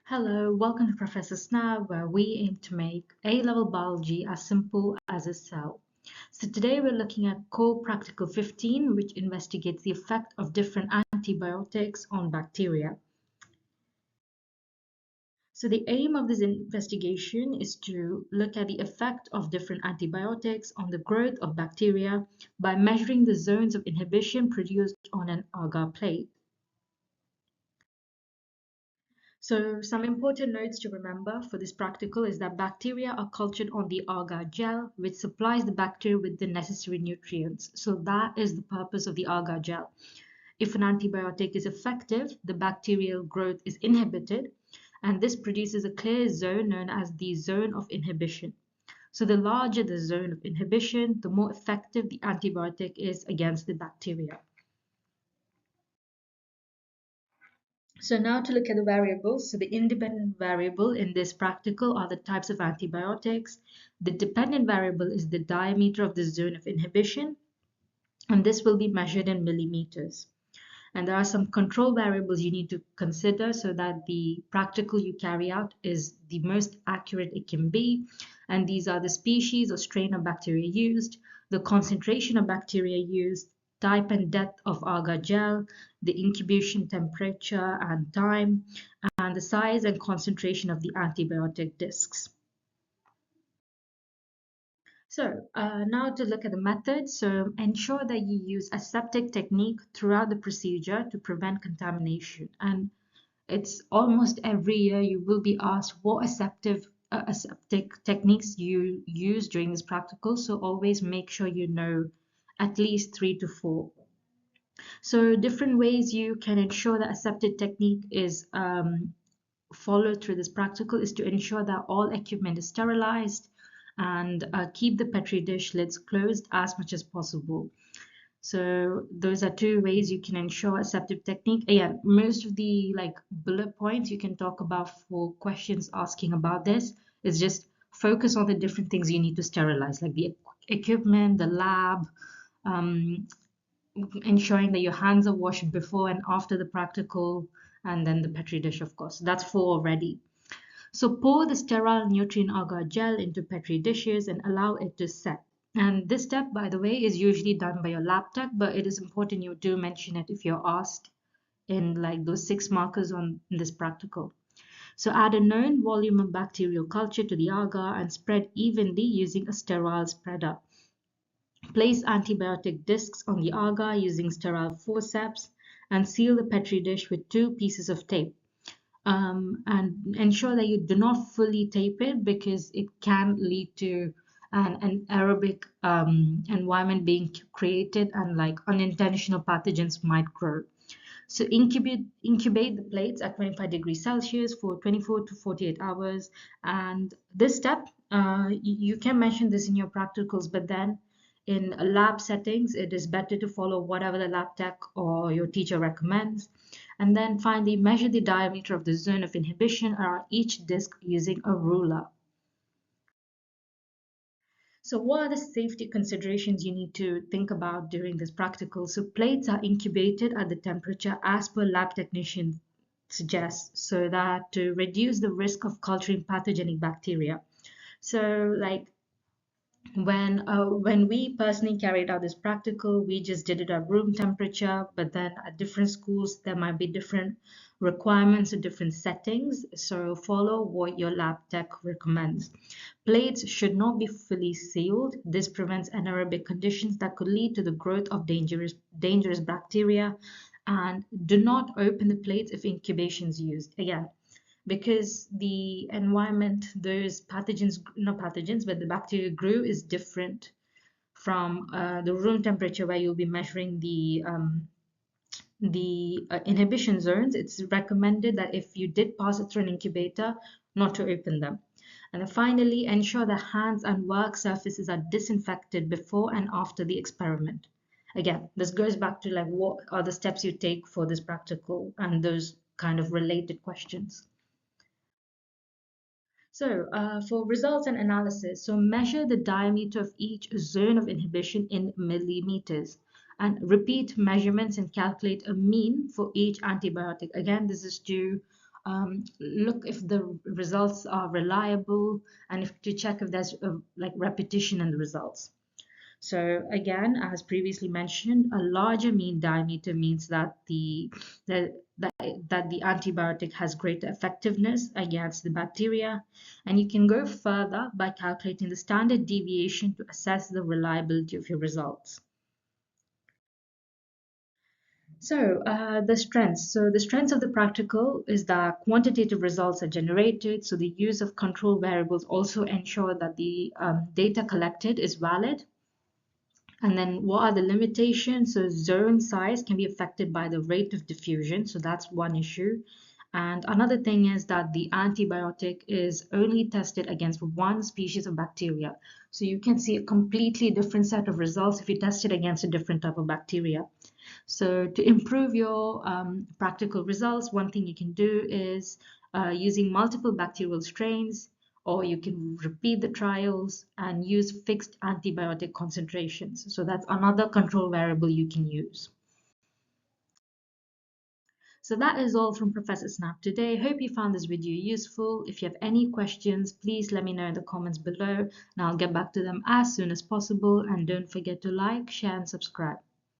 Hello, welcome to Professor SNAB, where we aim to make A-level biology as simple as a cell. So today we're looking at Core Practical 15, which investigates the effect of different antibiotics on bacteria. So the aim of this investigation is to look at the effect of different antibiotics on the growth of bacteria by measuring the zones of inhibition produced on an agar plate. So some important notes to remember for this practical is that bacteria are cultured on the agar gel, which supplies the bacteria with the necessary nutrients. So that is the purpose of the agar gel. If an antibiotic is effective, the bacterial growth is inhibited, and this produces a clear zone known as the zone of inhibition. So the larger the zone of inhibition, the more effective the antibiotic is against the bacteria. So now to look at the variables. So the independent variable in this practical are the types of antibiotics. The dependent variable is the diameter of the zone of inhibition, and this will be measured in millimeters. And there are some control variables you need to consider so that the practical you carry out is the most accurate it can be. And these are the species or strain of bacteria used, the concentration of bacteria used, type and depth of agar gel, the incubation temperature and time, and the size and concentration of the antibiotic discs. So now to look at the method. So ensure that you use aseptic technique throughout the procedure to prevent contamination. And it's almost every year you will be asked what aseptic techniques you use during this practical. So always make sure you know at least 3 to 4. So different ways you can ensure that aseptic technique is followed through this practical is to ensure that all equipment is sterilized and keep the petri dish lids closed as much as possible. So those are two ways you can ensure aseptic technique. Again, most of the bullet points you can talk about for questions asking about this is just focus on the different things you need to sterilize, like the equipment, the lab, ensuring that your hands are washed before and after the practical, and then the petri dish, of course. That's 4 already. So pour the sterile nutrient agar gel into petri dishes and allow it to set. And this step, by the way, is usually done by your lab tech, but it is important you do mention it if you're asked in like those 6 markers on this practical. So add a known volume of bacterial culture to the agar and spread evenly using a sterile spreader. Place antibiotic discs on the agar using sterile forceps and seal the petri dish with 2 pieces of tape. And ensure that you do not fully tape it because it can lead to an aerobic environment being created and like unintentional pathogens might grow. So incubate the plates at 25 degrees Celsius for 24 to 48 hours. And this step, you can mention this in your practicals, but then in lab settings, it is better to follow whatever the lab tech or your teacher recommends. And then finally, measure the diameter of the zone of inhibition around each disc using a ruler. So what are the safety considerations you need to think about during this practical? So plates are incubated at the temperature as per lab technician suggests, so that to reduce the risk of culturing pathogenic bacteria. So like when we personally carried out this practical, we just did it at room temperature, but then at different schools there might be different requirements or different settings, so follow what your lab tech recommends. Plates should not be fully sealed. This prevents anaerobic conditions that could lead to the growth of dangerous bacteria, and do not open the plates if incubation is used. Again, because the environment, those pathogens, not pathogens, but the bacteria grew is different from the room temperature where you'll be measuring the inhibition zones. It's recommended that if you did pass it through an incubator, not to open them. And then finally, ensure the hands and work surfaces are disinfected before and after the experiment. Again, this goes back to like what are the steps you take for this practical and those kind of related questions. So for results and analysis, so measure the diameter of each zone of inhibition in millimeters and repeat measurements and calculate a mean for each antibiotic. Again, this is to look if the results are reliable, and to check if there's like repetition in the results. So again, as previously mentioned, a larger mean diameter means that that the antibiotic has greater effectiveness against the bacteria, and you can go further by calculating the standard deviation to assess the reliability of your results. So the strengths. So the strengths of the practical is that quantitative results are generated. So the use of control variables also ensure that the data collected is valid. And then what are the limitations? So zone size can be affected by the rate of diffusion. So that's one issue. And another thing is that the antibiotic is only tested against one species of bacteria. So you can see a completely different set of results if you test it against a different type of bacteria. So to improve your practical results, one thing you can do is using multiple bacterial strains, or you can repeat the trials and use fixed antibiotic concentrations. So that's another control variable you can use. So that is all from Professor SNAB today. Hope you found this video useful. If you have any questions, please let me know in the comments below, and I'll get back to them as soon as possible. And don't forget to like, share, and subscribe.